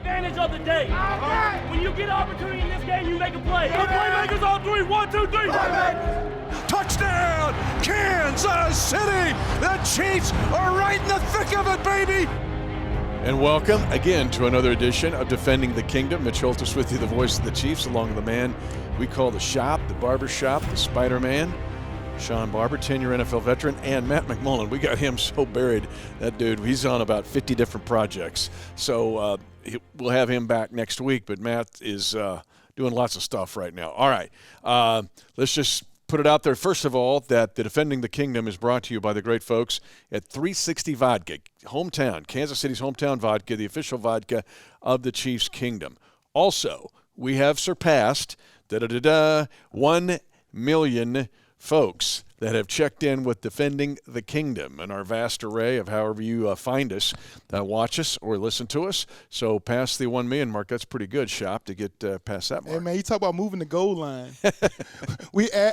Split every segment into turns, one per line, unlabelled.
advantage of the day. When you get an opportunity in this game, you make a play. The playmakers on three. 1, 2, 3.
Touchdown, Kansas City! The Chiefs are right in the thick of it, baby! And welcome again to another edition of Defending the Kingdom. Mitch Holthus with you, the voice of the Chiefs, along with the man we call the shop, the barber shop, the Spider-Man, Sean Barber, 10-year NFL veteran, and Matt McMullen. We got him so buried, that dude. He's on about 50 different projects. So we'll have him back next week, but Matt is doing lots of stuff right now. All right, let's just put it out there, first of all, that the Defending the Kingdom is brought to you by the great folks at 360 Vodka, hometown, Kansas City's hometown vodka, the official vodka of the Chiefs Kingdom. Also, we have surpassed 1 million folks that have checked in with Defending the Kingdom and our vast array of however you find us, watch us, or listen to us. So past the 1 million mark, that's pretty good, Shop, to get past that mark.
Hey, man, you talk about moving the goal line.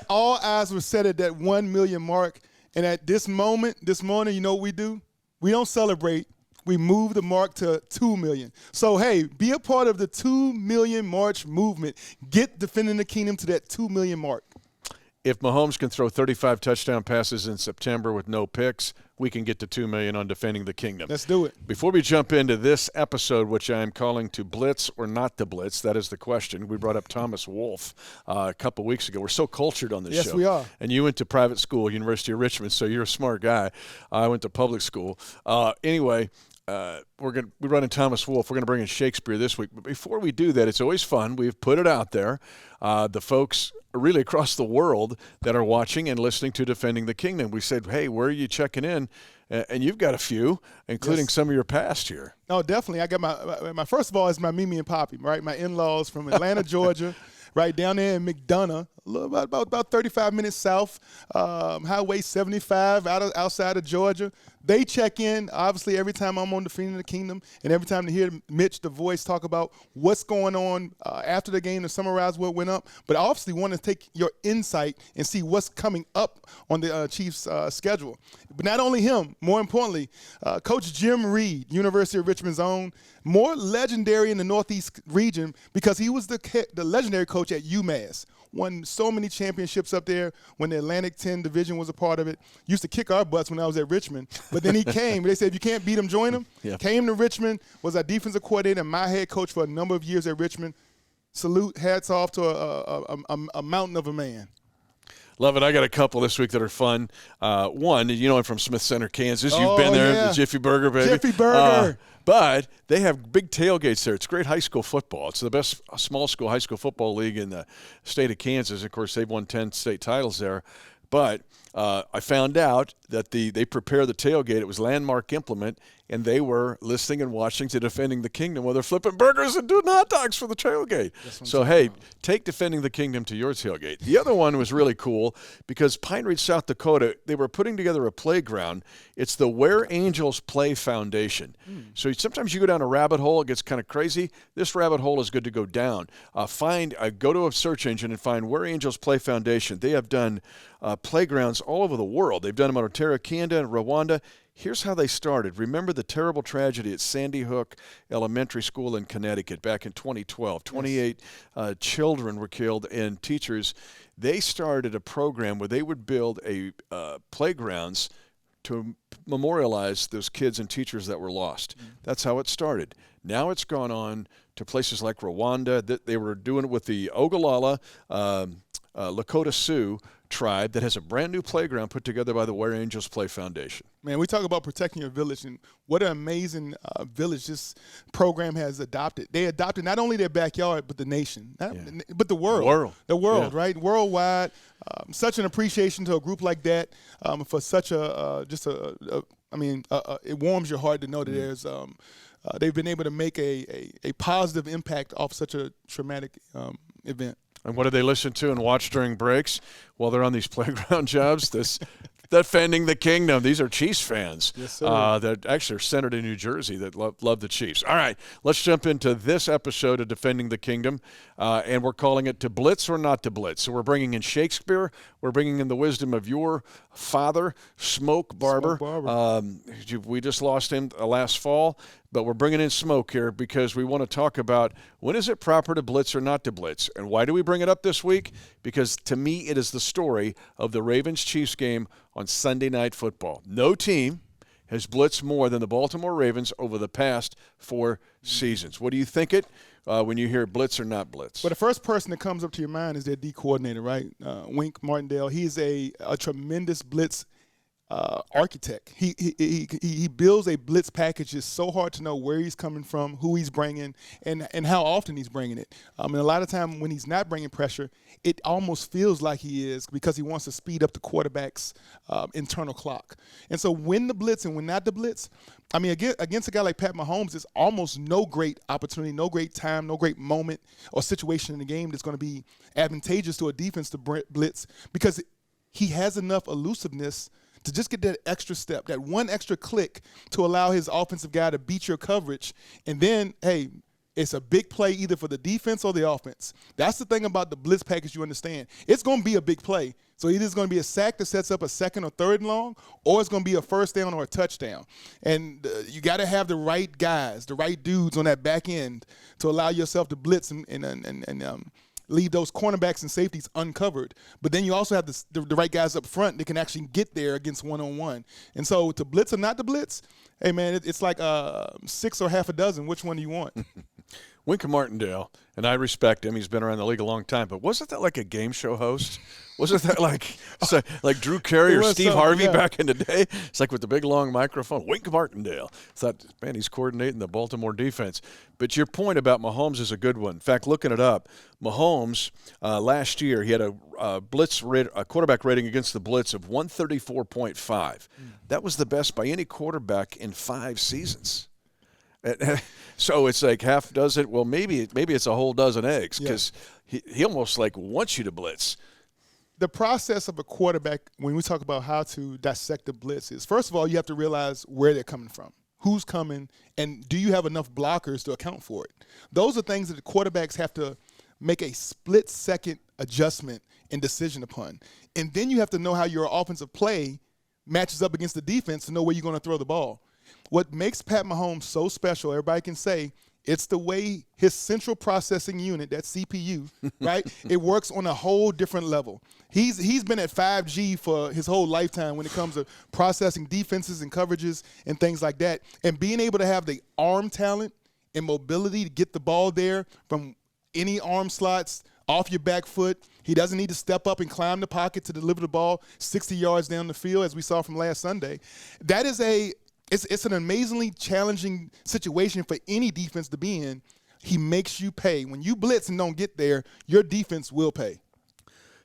All eyes were set at that 1 million mark, and at this morning, you know what we do? We don't celebrate. We move the mark to 2 million. So, hey, be a part of the 2 million March movement. Get Defending the Kingdom to that 2 million mark.
If Mahomes can throw 35 touchdown passes in September with no picks, we can get to 2 million on Defending the Kingdom.
Let's do it.
Before we jump into this episode, which I am calling to blitz or not to blitz, that is the question. We brought up Thomas Wolfe a couple weeks ago. We're so cultured on this show.
Yes, we are.
And you went to private school, University of Richmond, so you're a smart guy. I went to public school. Anyway, we run in Thomas Wolfe. We're going to bring in Shakespeare this week. But before we do that, it's always fun. We've put it out there. The folks really across the world that are watching and listening to Defending the Kingdom. We said, hey, where are you checking in? And you've got a few, including some of your past here.
No, definitely. I got my first of all is my Mimi and Poppy, right? My in-laws from Atlanta, Georgia, right down there in McDonough, a little about 35 minutes south, Highway 75 outside of Georgia. They check in, obviously, every time I'm on Defending the Kingdom, and every time to hear Mitch, the voice, talk about what's going on after the game to summarize what went up. But I obviously want to take your insight and see what's coming up on the Chiefs' schedule. But not only him, more importantly, Coach Jim Reed, University of Richmond's own, more legendary in the Northeast region because he was the legendary coach at UMass. Won so many championships up there when the Atlantic 10 division was a part of it. Used to kick our butts when I was at Richmond. But then he came. They said, if you can't beat him, join him. Yep. Came to Richmond, was our defensive coordinator and my head coach for a number of years at Richmond. Salute, hats off to a mountain of a man.
Love it. I got a couple this week that are fun. One, I'm from Smith Center, Kansas. You've been there, the Jiffy Burger, baby.
Jiffy Burger.
But they have big tailgates there. It's great high school football. It's the best small school high school football league in the state of Kansas. Of course, they've won 10 state titles there. But I found out that they prepare the tailgate. It was Landmark Implement, and they were listening and watching to Defending the Kingdom while they're flipping burgers and doing hot dogs for the tailgate. So, hey, take Defending the Kingdom to your tailgate. The other one was really cool because Pine Ridge, South Dakota, they were putting together a playground. It's the Where Angels Play Foundation. So sometimes you go down a rabbit hole, it gets kind of crazy. This rabbit hole is good to go down. Go to a search engine and find Where Angels Play Foundation. They have done playgrounds all over the world. They've done them in Ontario, Canada, and Rwanda. Here's how they started. Remember the terrible tragedy at Sandy Hook Elementary School in Connecticut back in 2012. 28 children were killed and teachers. They started a program where they would build playgrounds to memorialize those kids and teachers that were lost. That's how it started. Now it's gone on to places like Rwanda. They were doing it with the Ogallala Lakota Sioux tribe that has a brand new playground put together by the Where Angels Play Foundation.
Man, we talk about protecting your village, and what an amazing village this program has adopted. They adopted not only their backyard, but the nation, but the world. The world, right? Worldwide. Such an appreciation to a group like that for such it warms your heart to know that there's they've been able to make a positive impact off such a traumatic event.
And what do they listen to and watch during breaks while they're on these playground jobs? Defending the Kingdom. These are Chiefs fans that actually are centered in New Jersey that love the Chiefs. All right, let's jump into this episode of Defending the Kingdom, and we're calling it To Blitz or Not to Blitz. So we're bringing in Shakespeare. We're bringing in the wisdom of your father, Smoke Barber. We just lost him last fall, but we're bringing in Smoke here because we want to talk about when is it proper to blitz or not to blitz. And why do we bring it up this week? Because to me, it is the story of the Ravens-Chiefs game on Sunday Night Football. No team has blitzed more than the Baltimore Ravens over the past 4 seasons. What do you think when you hear blitz or not blitz?
Well, the first person that comes up to your mind is their D coordinator, right? Wink Martindale. He's a tremendous blitz architect. He builds a blitz package. It's so hard to know where he's coming from, who he's bringing, and how often he's bringing it. And a lot of time when he's not bringing pressure, it almost feels like he is because he wants to speed up the quarterback's internal clock. And so when the blitz and when not the blitz, I mean, against a guy like Pat Mahomes, there's almost no great opportunity, no great time, no great moment or situation in the game that's going to be advantageous to a defense to blitz because he has enough elusiveness to just get that extra step, that one extra click to allow his offensive guy to beat your coverage. And then, hey, it's a big play either for the defense or the offense. That's the thing about the blitz package you understand. It's going to be a big play. So either it's going to be a sack that sets up a second or third and long, or it's going to be a first down or a touchdown. And you got to have the right guys, the right dudes on that back end to allow yourself to blitz and leave those cornerbacks and safeties uncovered. But then you also have the right guys up front that can actually get there against one-on-one. And so to blitz or not to blitz, hey, man, it's like 6 or half a dozen. Which one do you want?
Wink Martindale, and I respect him. He's been around the league a long time. But wasn't that like a game show host? Wasn't that like Drew Carey or Steve Harvey back in the day? It's like with the big, long microphone. Wink Martindale. Thought, man, he's coordinating the Baltimore defense. But your point about Mahomes is a good one. In fact, looking it up, Mahomes last year, he had a quarterback rating against the blitz of 134.5. That was the best by any quarterback in 5 seasons. So it's like half does it. Well, maybe it's a whole dozen eggs because he almost like wants you to blitz.
The process of a quarterback, when we talk about how to dissect the blitz, is first of all, you have to realize where they're coming from, who's coming, and do you have enough blockers to account for it? Those are things that the quarterbacks have to make a split-second adjustment and decision upon. And then you have to know how your offensive play matches up against the defense to know where you're going to throw the ball. What makes Pat Mahomes so special, everybody can say, it's the way his central processing unit, that CPU, right, it works on a whole different level. He's been at 5G for his whole lifetime when it comes to processing defenses and coverages and things like that. And being able to have the arm talent and mobility to get the ball there from any arm slots off your back foot. He doesn't need to step up and climb the pocket to deliver the ball 60 yards down the field, as we saw from last Sunday. That is It's an amazingly challenging situation for any defense to be in. He makes you pay. When you blitz and don't get there, your defense will pay.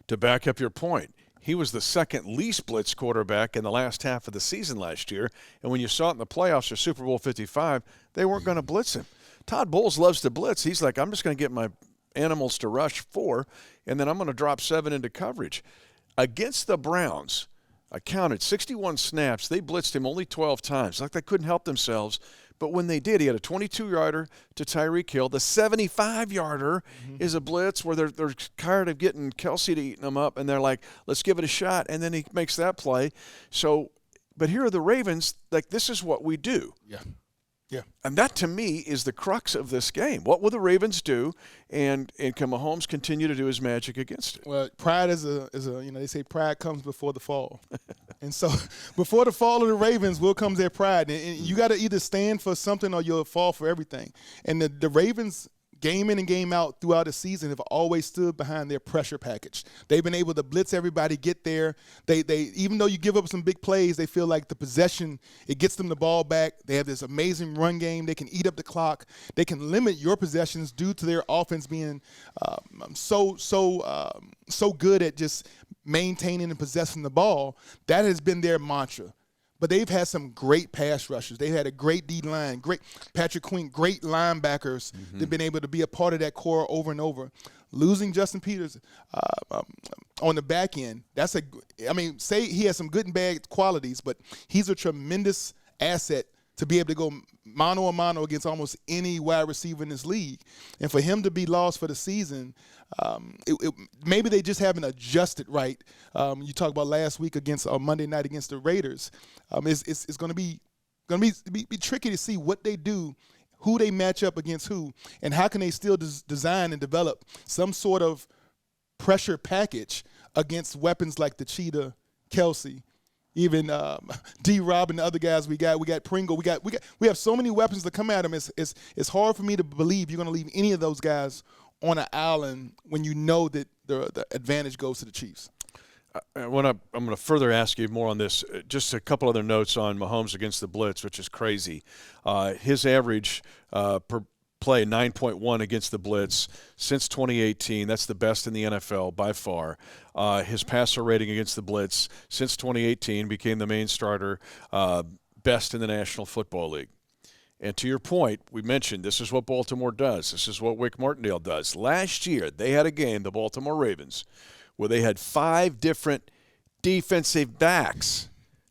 To back up your point, he was the second least blitz quarterback in the last half of the season last year. And when you saw it in the playoffs for Super Bowl 55, they weren't going to blitz him. Todd Bowles loves to blitz. He's like, I'm just going to get my animals to rush 4, and then I'm going to drop 7 into coverage. Against the Browns, I counted 61 snaps. They blitzed him only 12 times. Like they couldn't help themselves. But when they did, he had a 22-yarder to Tyreek Hill. The 75-yarder is a blitz where they're tired of getting Kelsey to eating them up, and they're like, let's give it a shot. And then he makes that play. So, but here are the Ravens. Like, this is what we do. Yeah. And that, to me, is the crux of this game. What will the Ravens do, and can Mahomes continue to do his magic against it?
Well, pride is a they say pride comes before the fall. And so before the fall of the Ravens will come their pride. And you got to either stand for something or you'll fall for everything. And the Ravens, game in and game out throughout the season, have always stood behind their pressure package. They've been able to blitz everybody, get there. They even though you give up some big plays, they feel like the possession, it gets them the ball back. They have this amazing run game. They can eat up the clock. They can limit your possessions due to their offense being so good at just maintaining and possessing the ball. That has been their mantra. But they've had some great pass rushers. They've had a great D-line, great Patrick Queen, great linebackers. They've been able to be a part of that core over and over. Losing Justin Peters on the back end, say he has some good and bad qualities, but he's a tremendous asset to be able to go mano a mano against almost any wide receiver in this league. And for him to be lost for the season, maybe they just haven't adjusted right. You talked about last week against Monday night against the Raiders. It's going to be tricky to see what they do, who they match up against who, and how can they still design and develop some sort of pressure package against weapons like the Cheetah, Kelsey, even D-Rob and the other guys we got Pringle. We have so many weapons to come at them. It's hard for me to believe you're going to leave any of those guys on an island when you know that the advantage goes to the Chiefs.
I'm going to further ask you more on this. Just a couple other notes on Mahomes against the Blitz, which is crazy. His average per play 9.1 against the Blitz since 2018. That's the best in the NFL by far. His passer rating against the Blitz since 2018 became the main starter, best in the National Football League. And to your point, we mentioned this is what Baltimore does. This is what Wick Martindale does. Last year, they had a game, the Baltimore Ravens, where they had 5 different defensive backs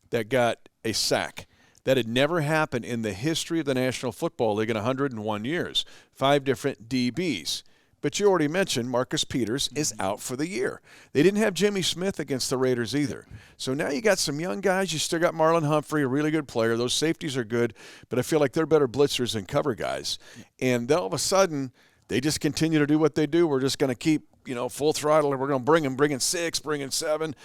that got a sack. That had never happened in the history of the National Football League in 101 years. 5 different DBs. But you already mentioned Marcus Peters is out for the year. They didn't have Jimmy Smith against the Raiders either. So now you got some young guys. You still got Marlon Humphrey, a really good player. Those safeties are good, but I feel like they're better blitzers than cover guys. And then all of a sudden, they just continue to do what they do. We're just going to keep, full throttle, and we're going to bring in 6, bring in 7.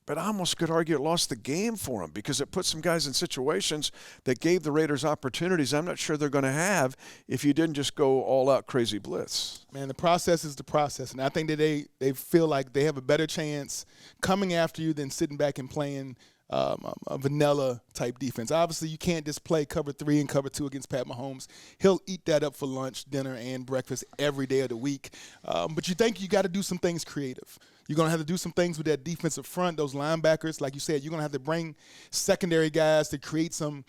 But I almost could argue it lost the game for them because it put some guys in situations that gave the Raiders opportunities I'm not sure they're going to have if you didn't just go all-out crazy blitz.
Man, the process is the process, and I think that they feel like they have a better chance coming after you than sitting back and playing a vanilla-type defense. Obviously, you can't just play cover 3 and cover 2 against Pat Mahomes. He'll eat that up for lunch, dinner, and breakfast every day of the week. But you think you got to do some things creative. You're going to have to do some things with that defensive front, those linebackers. Like you said, you're going to have to bring secondary guys to create some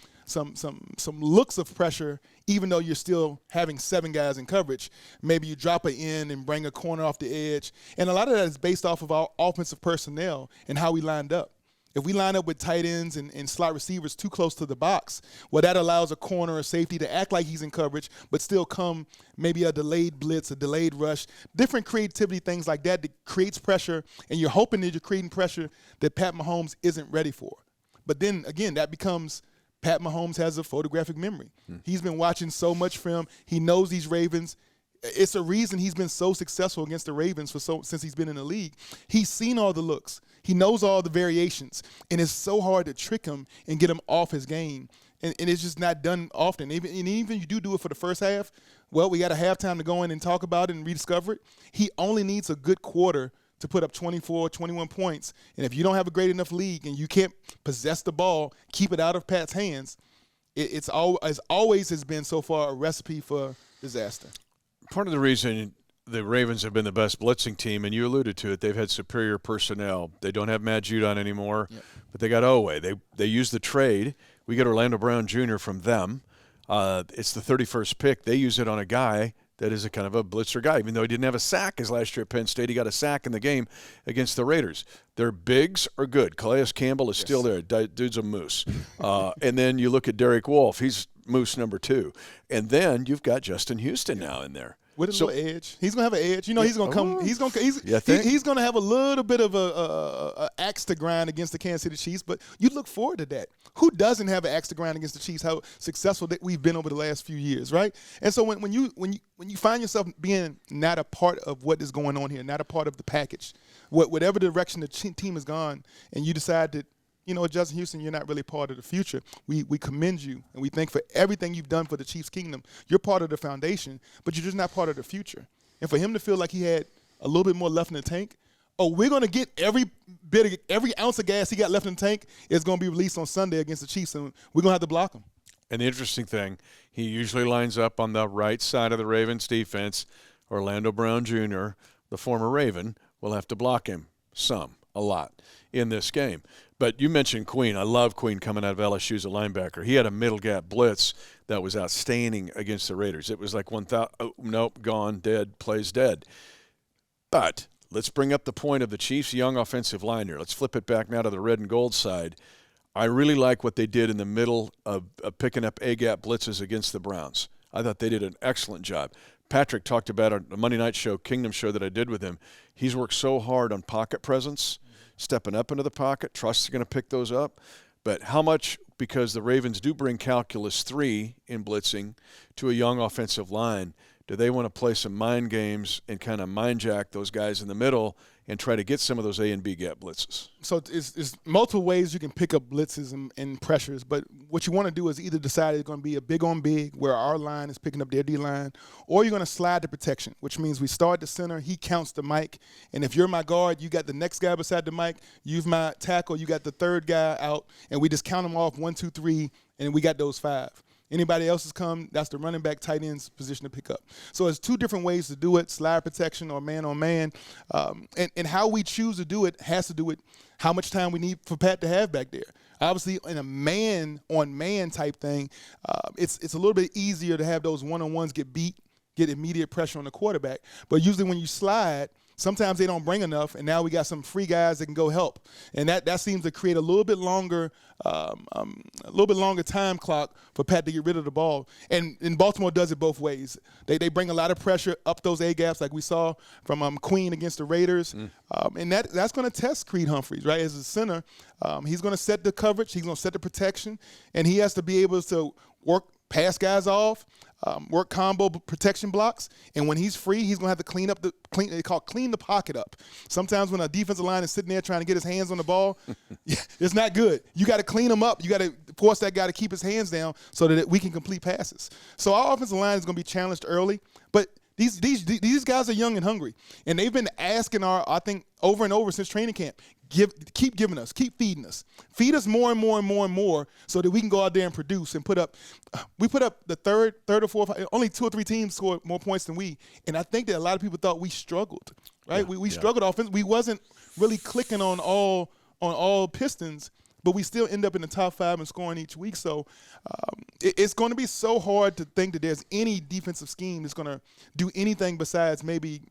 looks of pressure, even though you're still having 7 guys in coverage. Maybe you drop an end and bring a corner off the edge. And a lot of that is based off of our offensive personnel and how we lined up. If we line up with tight ends and slot receivers too close to the box, well, that allows a corner or safety to act like he's in coverage, but still come maybe a delayed blitz, a delayed rush, different creativity, things like that creates pressure, and you're hoping that you're creating pressure that Pat Mahomes isn't ready for. But then, again, that becomes Pat Mahomes has a photographic memory. He's been watching so much film. He knows these Ravens. It's a reason he's been so successful against the Ravens since he's been in the league. He's seen all the looks. He knows all the variations, and it's so hard to trick him and get him off his game. And it's just not done often. Even you do it for the first half, well, we got a halftime to go in and talk about it and rediscover it. He only needs a good quarter to put up 24, 21 points. And if you don't have a great enough league and you can't possess the ball, keep it out of Pat's hands, it's always has been so far a recipe for disaster.
Part of the reason the Ravens have been the best blitzing team, and you alluded to it, they've had superior personnel. They don't have Matt Judon anymore, but they got Oweh. They used the trade. We get Orlando Brown Jr. from them. It's the 31st pick. They use it on a guy that is a kind of a blitzer guy. Even though he didn't have a sack his last year at Penn State, he got a sack in the game against the Raiders. Their bigs are good. Calais Campbell is still there. Dude's a moose. And then you look at Derek Wolfe. He's moose number 2. And then you've got Justin Houston now in there.
With a little edge. He's going to have an edge. He's going to come. He's going to have a little bit of a axe to grind against the Kansas City Chiefs, but you look forward to that. Who doesn't have an axe to grind against the Chiefs? How successful that we've been over the last few years, right? And so when you find yourself being not a part of what is going on here, not a part of the package, whatever direction the team has gone, and you decide that, Justin Houston, you're not really part of the future. We commend you, and we thank for everything you've done for the Chiefs kingdom. You're part of the foundation, but you're just not part of the future. And for him to feel like he had a little bit more left in the tank, we're going to get every ounce of gas he got left in the tank is going to be released on Sunday against the Chiefs, and we're going to have to block him.
And the interesting thing, he usually lines up on the right side of the Ravens defense. Orlando Brown Jr., the former Raven, will have to block him a lot in this game. But you mentioned Queen. I love Queen coming out of LSU as a linebacker. He had a middle gap blitz that was outstanding against the Raiders. It was like 1,000, nope, gone, dead, plays dead. But let's bring up the point of the Chiefs' young offensive line here. Let's flip it back now to the red and gold side. I really like what they did in the middle of picking up A-gap blitzes against the Browns. I thought they did an excellent job. Patrick talked about on the Monday night show, Kingdom show that I did with him. He's worked so hard on pocket presence, stepping up into the pocket. Trust's going to pick those up. But how much, because the Ravens do bring calculus 3 in blitzing to a young offensive line, do they want to play some mind games and kind of mind jack those guys in the middle and try to get some of those A and B gap blitzes?
So it's multiple ways you can pick up blitzes and pressures, but what you want to do is either decide it's going to be a big on big where our line is picking up their D line, or you're going to slide the protection, which means we start the center, he counts the mic, and if you're my guard, you got the next guy beside the mic, you've my tackle, you got the third guy out, and we just count them off 1, 2, 3, and we got those 5. Anybody else has come, that's the running back, tight end's position to pick up. So there's 2 different ways to do it, slide protection or man-on-man. And how we choose to do it has to do with how much time we need for Pat to have back there. Obviously, in a man-on-man type thing, it's a little bit easier to have those one-on-ones get immediate pressure on the quarterback. But usually when you slide, sometimes they don't bring enough, and now we got some free guys that can go help, and that seems to create a little bit longer time clock for Pat to get rid of the ball. And Baltimore does it both ways. They bring a lot of pressure up those A gaps, like we saw from Queen against the Raiders, and that's going to test Creed Humphreys, right? As a center, he's going to set the coverage, he's going to set the protection, and he has to be able to work pass guys off, work combo protection blocks, and when he's free, he's going to have to clean the pocket up. Sometimes when a defensive line is sitting there trying to get his hands on the ball, it's not good. You got to clean him up. You got to force that guy to keep his hands down so that we can complete passes. So our offensive line is going to be challenged early, but these guys are young and hungry, and they've been asking I think over and over since training camp, keep giving us, keep feeding us. Feed us more and more and more and more so that we can go out there and produce and put up the third or fourth, only 2 or 3 teams scored more points than we. And I think that a lot of people thought we struggled, right? We struggled offense. We wasn't really clicking on all pistons, but we still end up in the top 5 and scoring each week. So it's going to be so hard to think that there's any defensive scheme that's going to do anything besides maybe,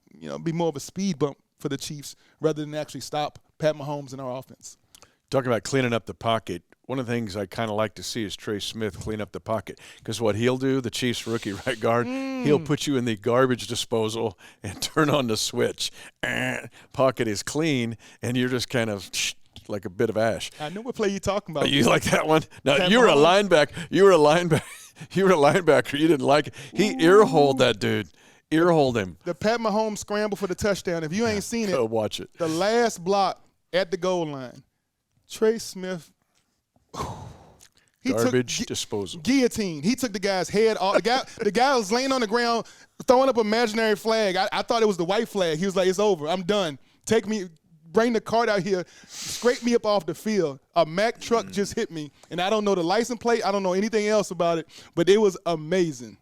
be more of a speed bump for the Chiefs rather than actually stop Pat Mahomes in our offense.
Talking about cleaning up the pocket, one of the things I kind of like to see is Trey Smith clean up the pocket, because what he'll do, the Chiefs rookie right guard, he'll put you in the garbage disposal and turn on the switch. Pocket is clean, and you're just kind of like a bit of ash.
I know what play you're talking about.
You like that one? No,
Pat
you were a
Mahomes.
linebacker. You were a linebacker. You didn't like it. He ear-holed that dude. Ear-holed him.
The Pat Mahomes scramble for the touchdown. If you ain't seen it,
Go watch it.
the last block at the goal line, Trey Smith.
Garbage disposal.
Guillotine. He took the guy's head off. The guy was laying on the ground throwing up an imaginary flag. I thought it was the white flag. He was like, "It's over. I'm done. Bring the cart out here. Scrape me up off the field." A Mack truck just hit me, and I don't know the license plate. I don't know anything else about it, but it was amazing.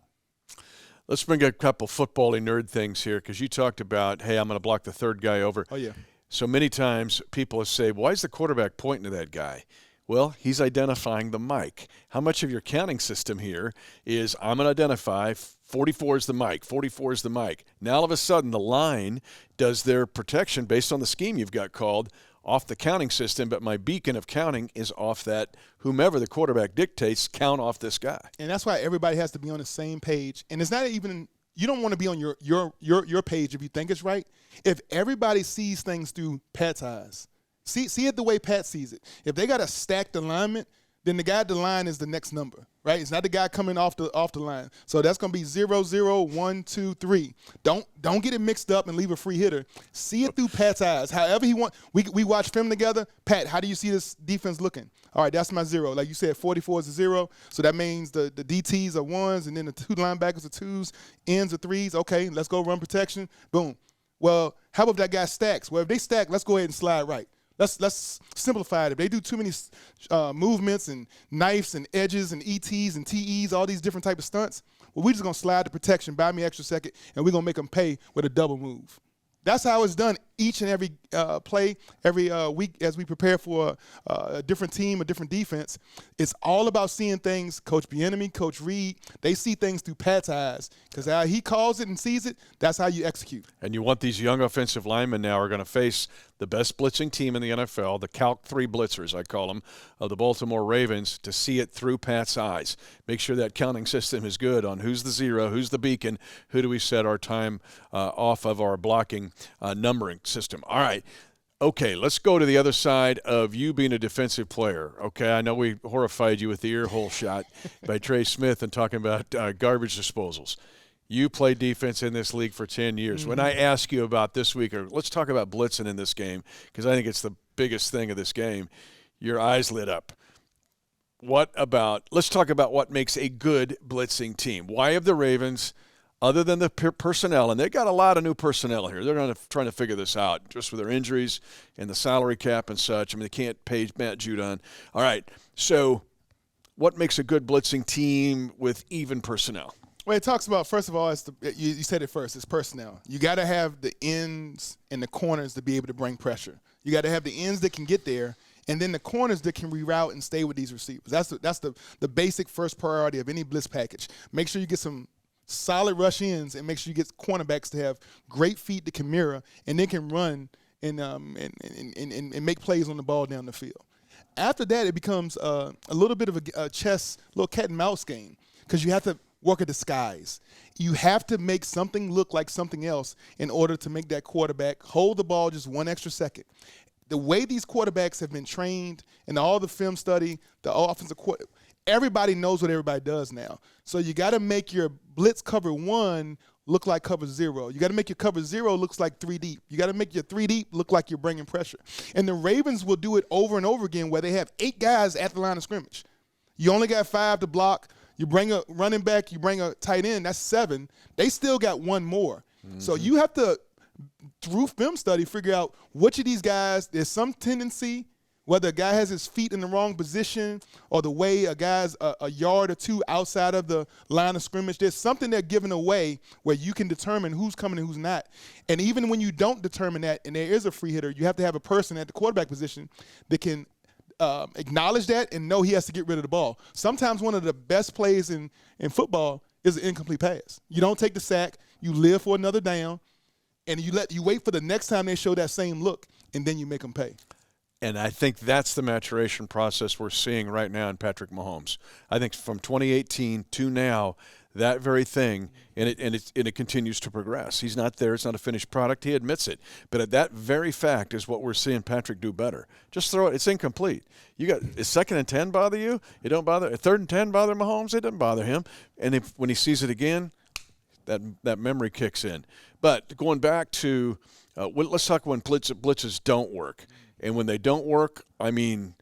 Let's bring a couple football-y nerd things here, because you talked about, hey, I'm going to block the third guy over.
Oh, yeah.
So many times people say, why is the quarterback pointing to that guy? Well, he's identifying the mic. How much of your counting system here is I'm going to identify 44 is the mic, 44 is the mic. Now all of a sudden the line does their protection based on the scheme you've got called off the counting system, but my beacon of counting is off that whomever the quarterback dictates, count off this guy.
And that's why everybody has to be on the same page. And it's not even – you don't want to be on your page if you think it's right. If everybody sees things through Pat's eyes, see it the way Pat sees it. If they got a stacked alignment, then the guy at the line is the next number, right? It's not the guy coming off the line. So that's going to be 0, 0, 1, 2, 3. Don't get it mixed up and leave a free hitter. See it through Pat's eyes. However he wants. We watch film together. Pat, how do you see this defense looking? All right, that's my 0. Like you said, 44 is a 0. So that means the DTs are 1s, and then the 2 linebackers are 2s, ends are 3s. Okay, let's go run protection. Boom. Well, how about that guy stacks? Well, if they stack, let's go ahead and slide right. Let's simplify it. If they do too many movements and knives and edges and ETs and TEs, all these different type of stunts, well, we're just going to slide the protection, buy me extra second, and we're going to make them pay with a double move. That's how it's done each and every play, every week as we prepare for a different team, a different defense, it's all about seeing things. Coach Bieniemy, Coach Reed, they see things through Pat's eyes because how he calls it and sees it, that's how you execute.
And you want these young offensive linemen now are going to face the best blitzing team in the NFL, the Calc 3 blitzers, I call them, of the Baltimore Ravens, to see it through Pat's eyes. Make sure that counting system is good on who's the zero, who's the beacon, who do we set our time off of our blocking numbering system. All right. Okay, let's go to the other side of you being a defensive player. Okay, I know we horrified you with the ear hole shot by Trey Smith and talking about garbage disposals. You played defense in this league for 10 years. When I ask you about this week, or let's talk about blitzing in this game, because I think it's the biggest thing of this game, your eyes lit up. Let's talk about what makes a good blitzing team. Why have the Ravens, other than the personnel, and they got a lot of new personnel here. They're trying to figure this out just with their injuries and the salary cap and such. I mean, they can't pay Matt Judon. All right, so what makes a good blitzing team with even personnel?
Well, it talks about, first of all, you said it first, it's personnel. You got to have the ends and the corners to be able to bring pressure. You got to have the ends that can get there, and then the corners that can reroute and stay with these receivers. That's the basic first priority of any blitz package. Make sure you get some solid rush ends and make sure you get cornerbacks to have great feet that can mirror and they can run and make plays on the ball down the field. After that, it becomes a little bit of a chess, little cat and mouse game because you have to work a disguise. You have to make something look like something else in order to make that quarterback hold the ball just one extra second. The way these quarterbacks have been trained and all the film study, the offensive quarterback, everybody knows what everybody does now. So you got to make your blitz cover 1 look like cover 0. You got to make your cover 0 looks like 3 deep. You got to make your 3 deep look like you're bringing pressure. And the Ravens will do it over and over again where they have 8 guys at the line of scrimmage. You only got 5 to block. You bring a running back, you bring a tight end, that's 7. They still got 1 more. So you have to, through film study, figure out which of these guys, there's some tendency, whether a guy has his feet in the wrong position or the way a guy's a yard or 2 outside of the line of scrimmage, there's something they're giving away where you can determine who's coming and who's not. And even when you don't determine that and there is a free hitter, you have to have a person at the quarterback position that can acknowledge that and know he has to get rid of the ball. Sometimes one of the best plays in football is an incomplete pass. You don't take the sack, you live for another down, and you wait for the next time they show that same look, and then you make them pay.
And I think that's the maturation process we're seeing right now in Patrick Mahomes. I think from 2018 to now, that very thing, and it continues to progress. He's not there. It's not a finished product. He admits it. But that very fact is what we're seeing Patrick do better. Just throw it. It's incomplete. You got, is 2nd and 10 bother you? It don't bother. 3rd and 10 bother Mahomes? It doesn't bother him. And when he sees it again, that memory kicks in. But going back to, let's talk when blitzes don't work. And when they don't work, I mean,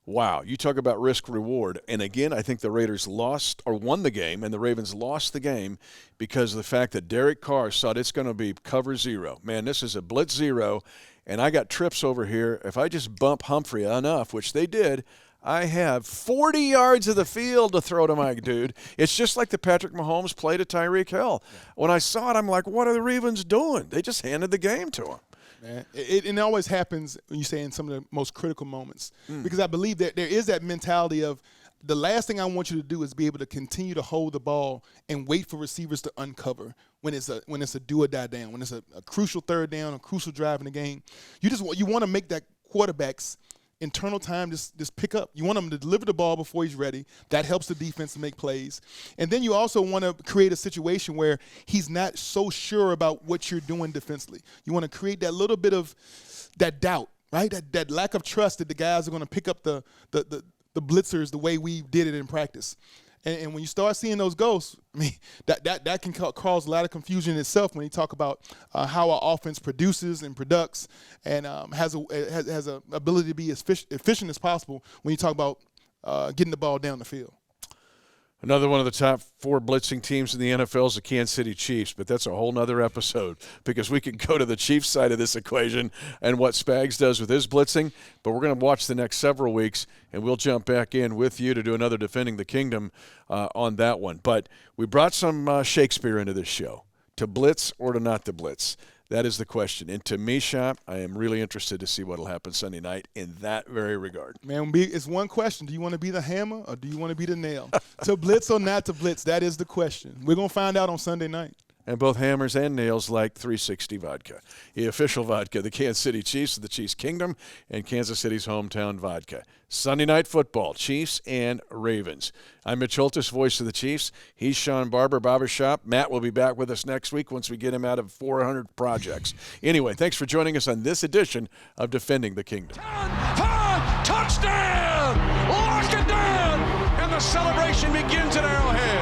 wow, you talk about risk-reward. And again, I think the Raiders lost or won the game, and the Ravens lost the game because of the fact that Derek Carr thought it's going to be cover 0. Man, this is a blitz 0, and I got trips over here. If I just bump Humphrey enough, which they did, I have 40 yards of the field to throw to my dude. It's just like the Patrick Mahomes play to Tyreek Hill. Yeah. When I saw it, I'm like, what are the Ravens doing? They just handed the game to him.
Man, it always happens when you say in some of the most critical moments because I believe that there is that mentality of the last thing I want you to do is be able to continue to hold the ball and wait for receivers to uncover when it's a do or die down, when it's a crucial 3rd down, a crucial drive in the game. You want to make that quarterback's internal time just pick up. You want him to deliver the ball before he's ready. That helps the defense to make plays. And then you also want to create a situation where he's not so sure about what you're doing defensively. You want to create that little bit of that doubt, right? That lack of trust that the guys are going to pick up the blitzers the way we did it in practice. And when you start seeing those ghosts, I mean, that can cause a lot of confusion in itself when you talk about how our offense produces and products and has a ability to be as efficient as possible when you talk about getting the ball down the field.
Another one of the top 4 blitzing teams in the NFL is the Kansas City Chiefs, but that's a whole nother episode because we could go to the Chiefs side of this equation and what Spags does with his blitzing, but we're going to watch the next several weeks, and we'll jump back in with you to do another Defending the Kingdom on that one. But we brought some Shakespeare into this show, to blitz or to not to blitz. That is the question. And to me, Shop, I am really interested to see what will happen Sunday night in that very regard.
Man, it's one question. Do you want to be the hammer or do you want to be the nail? To blitz or not to blitz, that is the question. We're going to find out on Sunday night.
And both hammers and nails like 360 vodka, the official vodka, the Kansas City Chiefs of the Chiefs Kingdom, and Kansas City's hometown vodka. Sunday Night Football, Chiefs and Ravens. I'm Mitch Holthus, voice of the Chiefs. He's Sean Barber, Barbershop. Matt will be back with us next week once we get him out of 400 projects. Anyway, thanks for joining us on this edition of Defending the Kingdom.
10, 5, touchdown! Lock it down! And the celebration begins at Arrowhead.